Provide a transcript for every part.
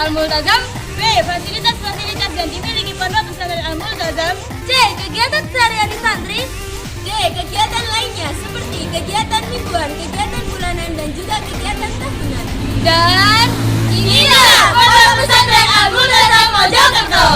Al-Multazam. B. Fasilitas-fasilitas yang dimiliki Pondok Pesantren Al-Multazam. C. Kegiatan sehari-hari santri. D. Kegiatan lainnya seperti kegiatan mingguan, kegiatan bulanan, dan juga kegiatan tahunan. Dan inilah Pondok Pesantren Al-Multazam Mojokerto.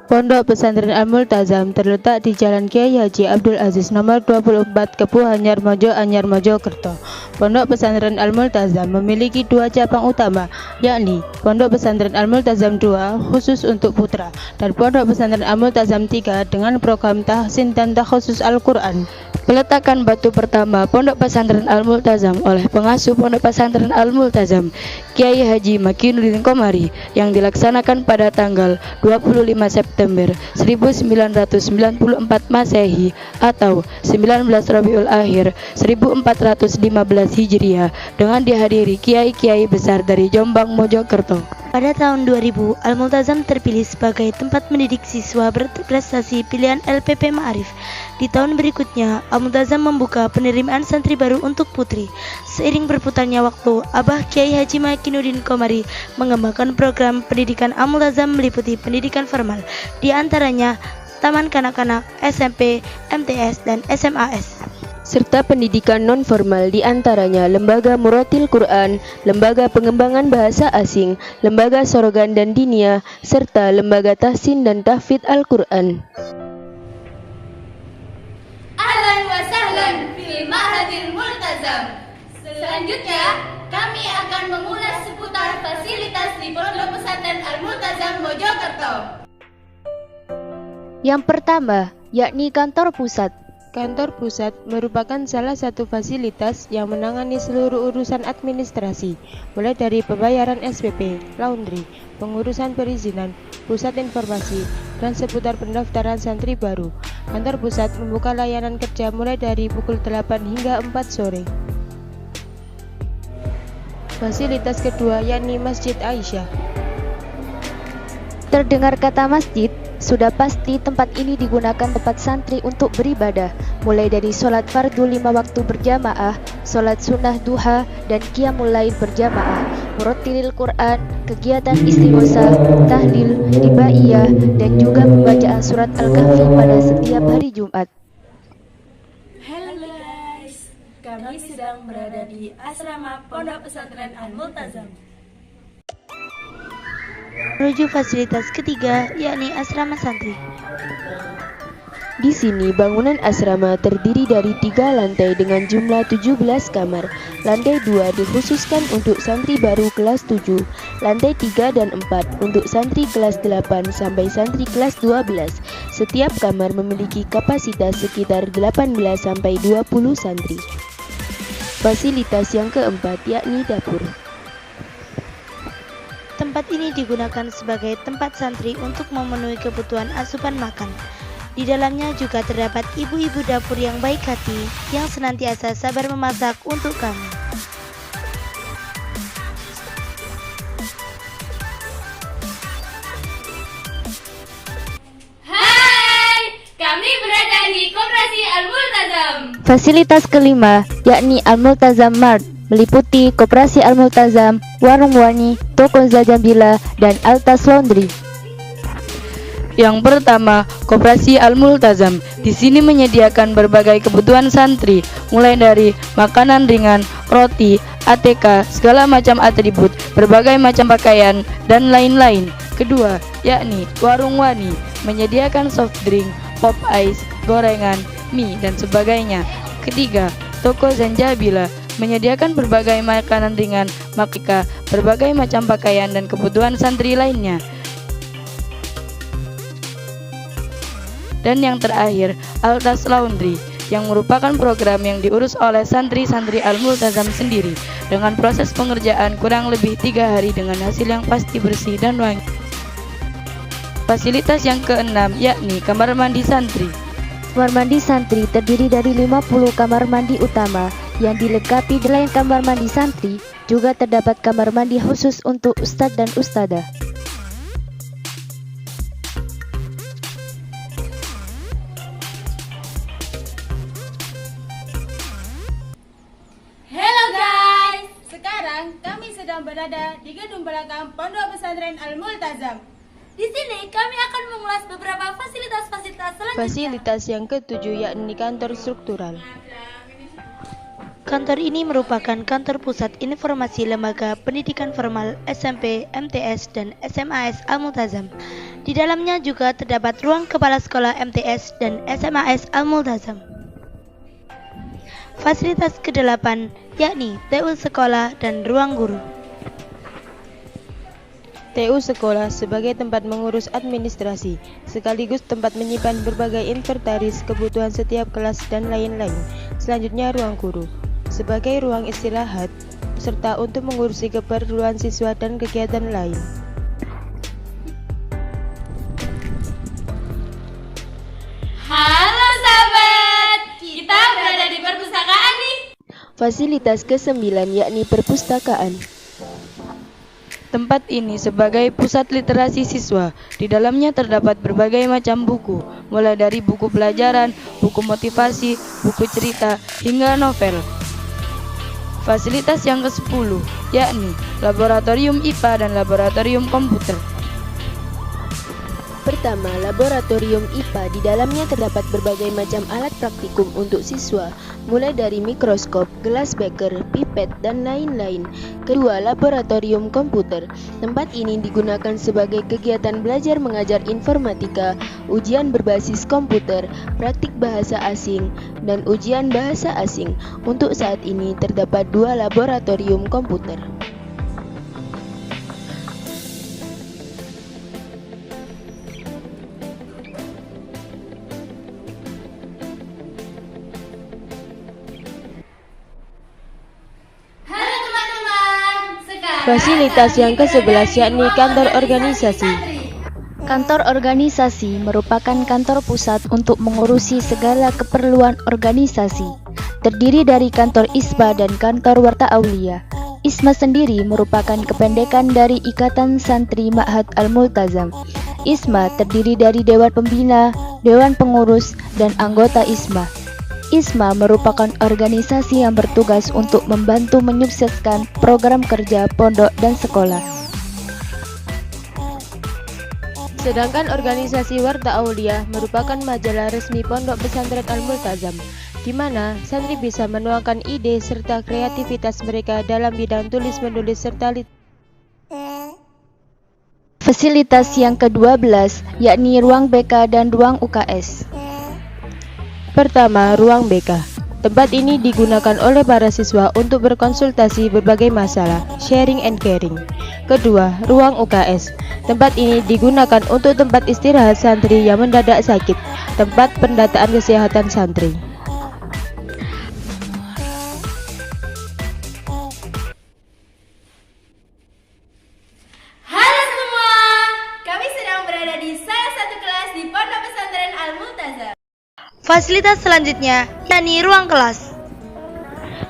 Pondok Pesantren Al-Multazam terletak di Jalan Kiai Haji Abdul Aziz nomor 24 Kepuh Anyar Mojokerto. Pondok Pesantren Al-Multazam memiliki dua cabang utama, yakni Pondok Pesantren Al-Multazam 2 khusus untuk putra dan Pondok Pesantren Al-Multazam 3 dengan program tahsin dan takhusus Al-Quran. Peletakan batu pertama Pondok Pesantren Al-Multazam oleh pengasuh Pondok Pesantren Al-Multazam, Kiai Haji Makinuddin Komari, yang dilaksanakan pada tanggal 25 September 1994 Masehi atau 19 Rabiul Akhir 1415 Hijriah dengan dihadiri kiai-kiai besar dari Jombang Mojokerto. Pada tahun 2000, Al-Multazam terpilih sebagai tempat mendidik siswa berprestasi pilihan LPP Ma'arif. Di tahun berikutnya, Al-Multazam membuka penerimaan santri baru untuk putri. Seiring berputarnya waktu, Abah Kiai Haji Makinuddin Komari mengembangkan program pendidikan Al-Multazam meliputi pendidikan formal, di antaranya Taman Kanak-kanak, SMP, MTS, dan SMAS. Serta pendidikan non-formal di antaranya Lembaga Muratil Quran, Lembaga Pengembangan Bahasa Asing, Lembaga Sorogan dan Dinia, serta Lembaga Tahsin dan Tahfidz Al-Quran. Ahlan wa sahlan fil Ma'hadil Multazam. Selanjutnya, kami akan mengulas seputar fasilitas di Pondok Pesantren Al-Multazam Mojokerto. Yang pertama, yakni kantor pusat. Kantor pusat merupakan salah satu fasilitas yang menangani seluruh urusan administrasi, mulai dari pembayaran SPP, laundry, pengurusan perizinan, pusat informasi, dan seputar pendaftaran santri baru. Kantor pusat membuka layanan kerja mulai dari pukul 8 hingga 4 sore. Fasilitas kedua yakni Masjid Aisyah. Terdengar kata masjid, sudah pasti tempat ini digunakan tempat santri untuk beribadah, mulai dari sholat fardu 5 waktu berjamaah, sholat sunnah duha, dan qiyamul lail berjamaah, murattilil Quran, kegiatan istighosah, tahlil, ibaiyah, dan juga pembacaan surat Al-Kahfi pada setiap hari Jumat. Halo guys, kami sedang berada di asrama Pondok Pesantren Al-Multazam. Menuju fasilitas ketiga, yakni asrama santri. Di sini bangunan asrama terdiri dari 3 lantai dengan jumlah 17 kamar. Lantai 2 dikhususkan untuk santri baru kelas 7, lantai 3 dan 4 untuk santri kelas 8 sampai santri kelas 12. Setiap kamar memiliki kapasitas sekitar 18 sampai 20 santri. Fasilitas yang keempat yakni dapur. Tempat ini digunakan sebagai tempat santri untuk memenuhi kebutuhan asupan makan. Di dalamnya juga terdapat ibu-ibu dapur yang baik hati yang senantiasa sabar memasak untuk kami. Hai, kami berada di Koperasi Al-Multazam. Fasilitas kelima, yakni Al-Multazam Mart, meliputi Koperasi Al-Multazam, Warung Wani, Toko Zajabila, dan Altas Laundry. Yang pertama, Koperasi Al-Multazam. Di sini menyediakan berbagai kebutuhan santri, mulai dari makanan ringan, roti, ATK, segala macam atribut, berbagai macam pakaian, dan lain-lain. Kedua, yakni Warung Wani, menyediakan soft drink, pop ice, gorengan, mie, dan sebagainya. Ketiga, Toko Zanjabila, menyediakan berbagai makanan ringan, makika, berbagai macam pakaian, dan kebutuhan santri lainnya. Dan yang terakhir, Altas Laundry, yang merupakan program yang diurus oleh santri-santri Al-Multazam sendiri, dengan proses pengerjaan kurang lebih 3 hari dengan hasil yang pasti bersih dan wangi. Fasilitas yang keenam yakni kamar mandi santri. Kamar mandi santri terdiri dari 50 kamar mandi utama yang dilengkapi selain kamar mandi santri, juga terdapat kamar mandi khusus untuk ustadz dan ustadzah. Gedung Belakang Pondok Pesantren Al-Multazam. Di sini kami akan mengulas beberapa fasilitas-fasilitas selanjutnya. Fasilitas yang ketujuh yakni kantor struktural. Kantor ini merupakan kantor pusat informasi lembaga pendidikan formal SMP, MTS, dan SMAS Al-Multazam. Di dalamnya juga terdapat ruang kepala sekolah MTS dan SMAS Al-Multazam. Fasilitas ke-8 yakni TU sekolah dan ruang guru. TU sekolah sebagai tempat mengurus administrasi, sekaligus tempat menyimpan berbagai inventaris kebutuhan setiap kelas dan lain-lain. Selanjutnya ruang guru, sebagai ruang istirahat, serta untuk mengurusi keperluan siswa dan kegiatan lain. Halo sahabat, kita berada di perpustakaan nih. Fasilitas ke-9 yakni perpustakaan. Tempat ini sebagai pusat literasi siswa. Di dalamnya terdapat berbagai macam buku, mulai dari buku pelajaran, buku motivasi, buku cerita, hingga novel. Fasilitas yang ke-10 yakni laboratorium IPA dan laboratorium komputer. Pertama, laboratorium IPA. Di dalamnya terdapat berbagai macam alat praktikum untuk siswa, mulai dari mikroskop, gelas beker, pipet, dan lain-lain. Kedua, laboratorium komputer. Tempat ini digunakan sebagai kegiatan belajar mengajar informatika, ujian berbasis komputer, praktik bahasa asing, dan ujian bahasa asing. Untuk saat ini terdapat 2 laboratorium komputer. Halo teman-teman, sekarang Fasilitas yang ke-11 yakni kantor organisasi. Kantor organisasi merupakan kantor pusat untuk mengurusi segala keperluan organisasi. Terdiri dari kantor ISMA dan kantor Warta Aulia. ISMA sendiri merupakan kependekan dari Ikatan Santri Ma'had Al-Multazam. ISMA terdiri dari Dewan Pembina, Dewan Pengurus, dan anggota ISMA. ISMA merupakan organisasi yang bertugas untuk membantu menyukseskan program kerja pondok dan sekolah. Sedangkan organisasi Warta Aulia merupakan majalah resmi Pondok Pesantren Al-Multazam, di mana santri bisa menuangkan ide serta kreativitas mereka dalam bidang tulis-menulis serta Fasilitas yang ke-12 yakni ruang BK dan ruang UKS. Pertama, ruang BK. Tempat ini digunakan oleh para siswa untuk berkonsultasi berbagai masalah, sharing and caring. Kedua, ruang UKS. Tempat ini digunakan untuk tempat istirahat santri yang mendadak sakit, tempat pendataan kesehatan santri. Halo semua, kami sedang berada di salah satu kelas di Pondok Pesantren Al-Multazam. Fasilitas selanjutnya yakni ruang kelas.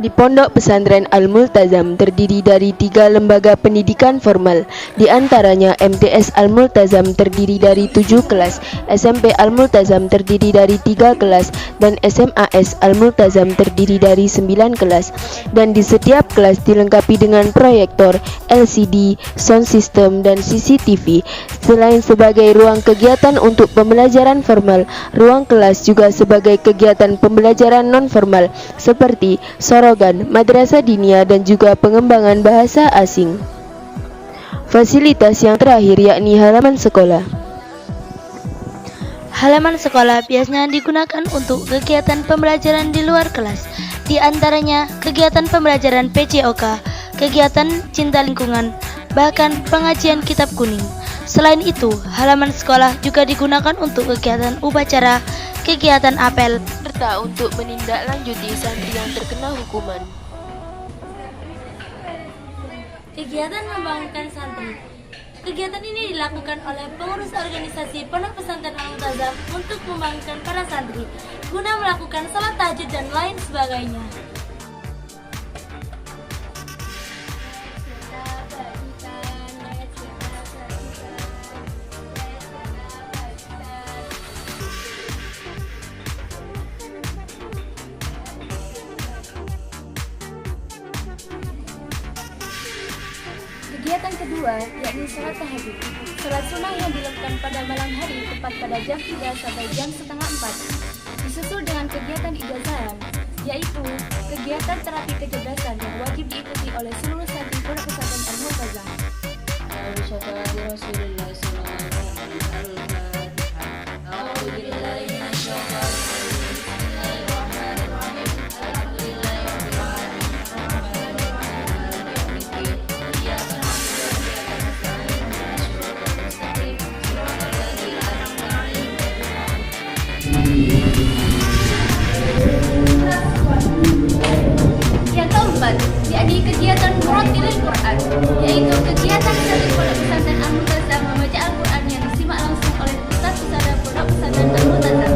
Di Pondok Pesantren Al-Multazam terdiri dari 3 lembaga pendidikan formal. Di antaranya MTS Al-Multazam terdiri dari 7 kelas, SMP Al-Multazam terdiri dari 3 kelas, dan SMAS Al-Multazam terdiri dari 9 kelas. Dan di setiap kelas dilengkapi dengan proyektor, LCD, sound system, dan CCTV. Selain sebagai ruang kegiatan untuk pembelajaran formal, ruang kelas juga sebagai kegiatan pembelajaran non-formal seperti sorogan, madrasah dinia, dan juga pengembangan bahasa asing. Fasilitas yang terakhir yakni halaman sekolah. Halaman sekolah biasanya digunakan untuk kegiatan pembelajaran di luar kelas, di antaranya kegiatan pembelajaran PJOK, kegiatan cinta lingkungan, bahkan pengajian kitab kuning. Selain itu, halaman sekolah juga digunakan untuk kegiatan upacara, kegiatan apel, Serta untuk menindaklanjuti santri yang terkena hukuman. Kegiatan membangunkan santri. Kegiatan ini dilakukan oleh pengurus organisasi Pondok Pesantren Al-Multazam untuk membangunkan para santri guna melakukan salat tahajud dan lain sebagainya. Kegiatan kedua yakni sholat tahajud. Sholat sunnah yang dilakukan pada malam hari tepat pada jam 3 sampai jam setengah 4. Disusul dengan kegiatan ijazahan, yaitu kegiatan terapi kecerdasan yang wajib diikuti oleh seluruh santri Pondok Pesantren Al-Multazam. Yang keempat, yakni kegiatan murattilil Quran, yaitu kegiatan santri Pondok Pesantren Al-Multazam membaca Al-Quran yang disimak langsung oleh Ustaz Ustadzah Pondok Pesantren Al-Multazam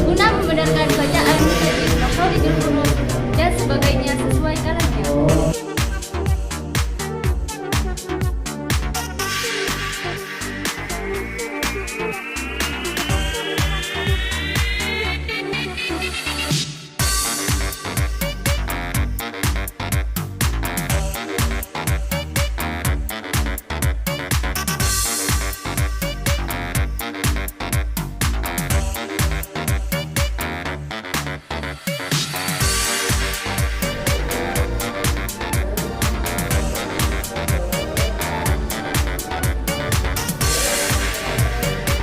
guna membenarkan bacaan tajwid, makharijul huruf dan sebagainya sesuai kalannya.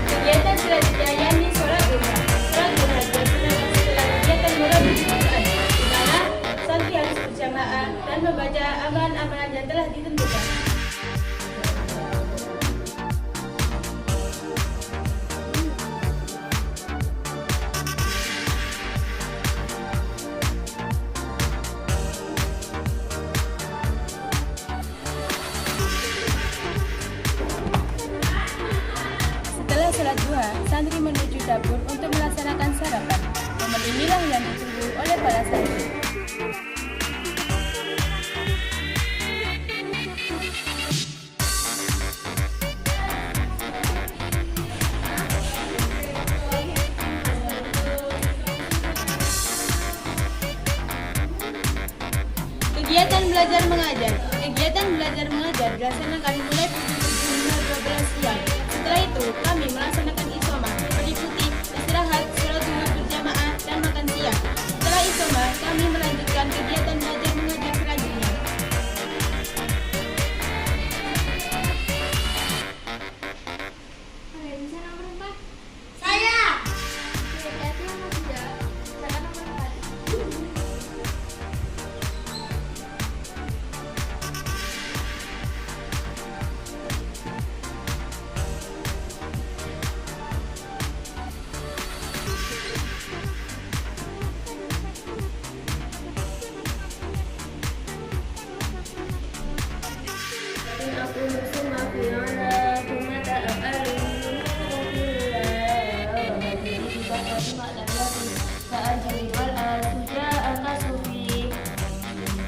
Kegiatan selanjutnya yakni sholat duha. Sholat duha dilaksanakan setelah kegiatan merawat Al-Quran, di mana santri harus berjamaah dan membaca amalan-amalan yang telah ditentukan. Setelah sholat duha, santri menuju dapur untuk melaksanakan sarapan. Momen inilah yang ditunggu oleh para santri. Kegiatan belajar mengajar. Kegiatan belajar mengajar dilaksanakan mulai pukul 7 hingga 12 siang. Setelah itu, kami melaksanakan isoma, meliputi istirahat, sholat duha berjamaah, dan makan siang. Setelah isoma, kami melanjutkan kegiatan belajar mengajar selanjutnya.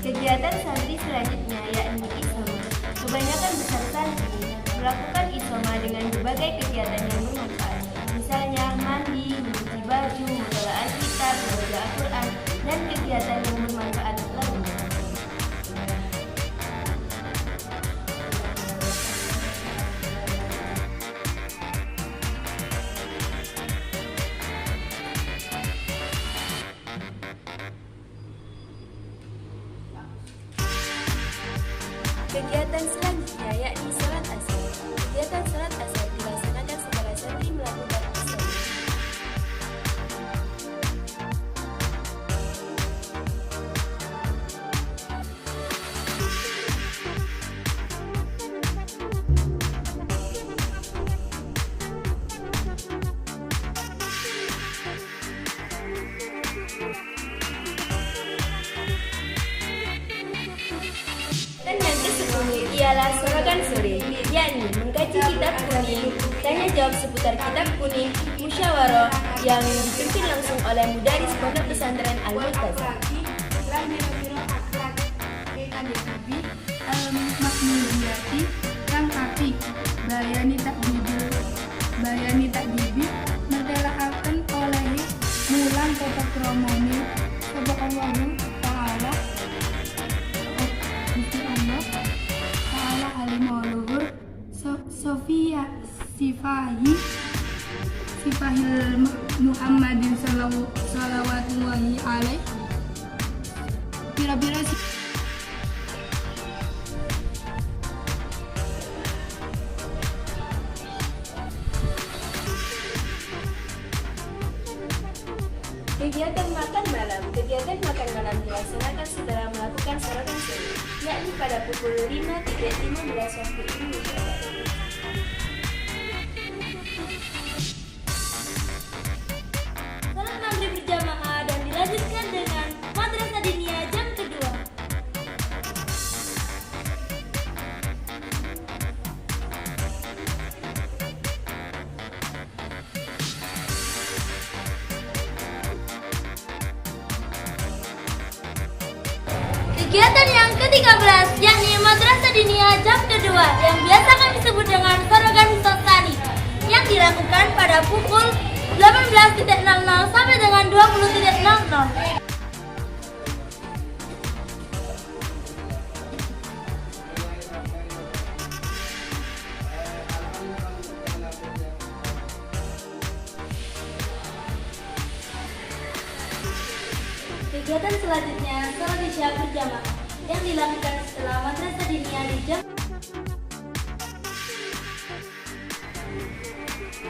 Kegiatan santri selanjutnya yakni isoma. Kebanyakan besar santri melakukan isoma dengan berbagai kegiatan yang bermanfaat, misalnya mandi, mencuci baju, menelaah kitab, membaca Al-Quran, dan kegiatan yang bermanfaat lainnya. Kegiatan selanjutnya yakni sholat asar. Kegiatan sholat asar dilaksanakan setelah santri melakukan isoma. Dan yang ke-10 ialah sorogan sore, yakni mengkaji kitab kuning, tanya jawab seputar kitab kuning, musyawarah yang dipimpin langsung oleh mudaris Pondok Pesantren Al-Multazam. Al-Makmudiyati Kang Kati Bayani takdibi mertelakaken olehi mulang kepakromoni Subhanallahu ta'ala Gusti Allah ta'ala alimul Sifahil Muhammadin salawatullahi alaih. Pira-pira Kegiatan makan malam. Kegiatan makan malam dilaksanakan setelah melakukan sarapan sore, yakni pada pukul 5.15 waktu Indonesia Barat. Salat maghrib berjamaah dan dilanjutkan dengan madrasah diniyah jam kedua. Kegiatan yang ke-13 yakni madrasah diniyah jam kedua yang biasa kami sebut dengan Sorogan Sosani yang dilakukan pada pukul 18.00 sampai dengan 20.00. Kegiatan selanjutnya sholat isya berjamaah yang dilakukan setelah madrasah diniyah di jam.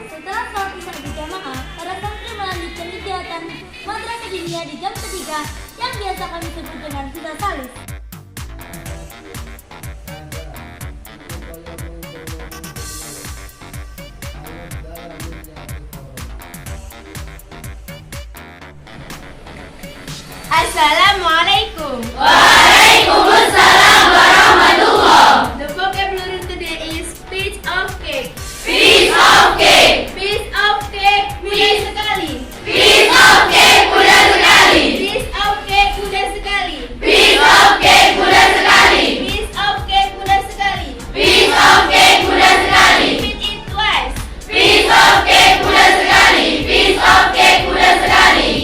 Setelah sholat isya berjamaah, para santri melanjutkan kegiatan madrasah diniyah di jam ketiga yang biasa kami sebut dengan sisa salis. Assalamualaikum. Waalaikumsalam warahmatullahi. The vocabulary today is piece of cake. Piece of cake. Piece of cake mudah sekali. Piece of cake mudah sekali. Piece of cake mudah sekali. Piece of cake mudah sekali. Piece of cake mudah sekali. Piece of cake mudah sekali. Repeat it twice. Piece of cake mudah sekali. Piece of cake mudah sekali.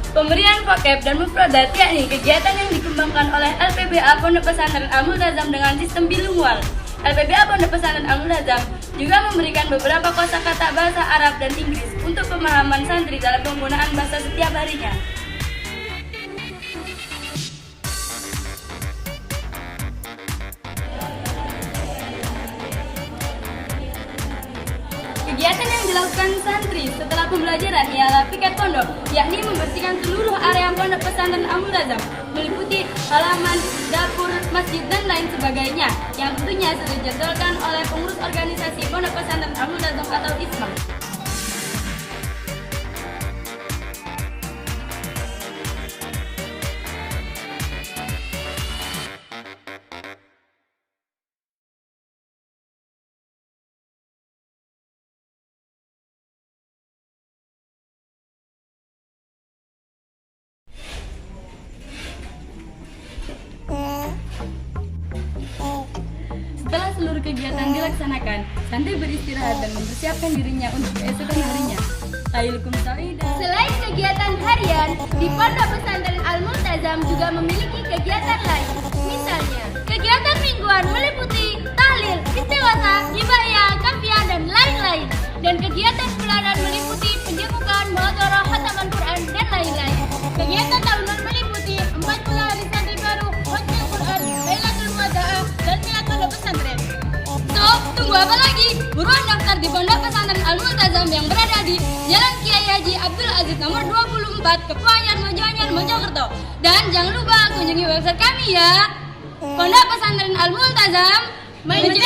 Pemberian vocab dan mufradat yakni kegiatan yang dikembangkan oleh LPBA Pondok Pesantren Al-Multazam dengan sistem bilingual. LPBA Pondok Pesantren Al-Multazam juga memberikan beberapa kosakata bahasa Arab dan Inggris untuk pemahaman santri dalam penggunaan bahasa setiap harinya. Kegiatan yang dilakukan santri setelah pembelajaran ialah piket pondok, yakni membersihkan seluruh area pondok pesantren Al-Multazam, meliputi halaman, dapur, masjid, dan lain sebagainya, yang tentunya sudah dijadwalkan oleh pengurus organisasi pondok pesantren Al-Multazam atau ISMA. Setelah seluruh kegiatan dilaksanakan, santri beristirahat dan mempersiapkan dirinya untuk keesokan harinya. Tayulkum Sa'idah. Selain kegiatan harian, di Pondok Pesantren Al-Multazam juga memiliki kegiatan lain. Misalnya, Kegiatan mingguan meliputi tahlil, istighosah, hibaiyah, kafiah, dan lain-lain. Dan kegiatan bulanan meliputi penjemukan, muhadharah, khataman Quran, dan lain-lain. Kegiatan tahunan meliputi 40 hari santri baru, khatam Quran, Lailatul Muwada'ah, dan milad pondok pesantren. So, tunggu apa lagi? Buruan daftar di Pondok Pesantren Al-Multazam yang berada di Jalan Kiai Haji Abdul Aziz nomor 24, Kepuanyar, Mojoanyar, Mojokerto. Dan jangan lupa kunjungi website kami ya. Pondok Pesantren Al-Multazam menjadi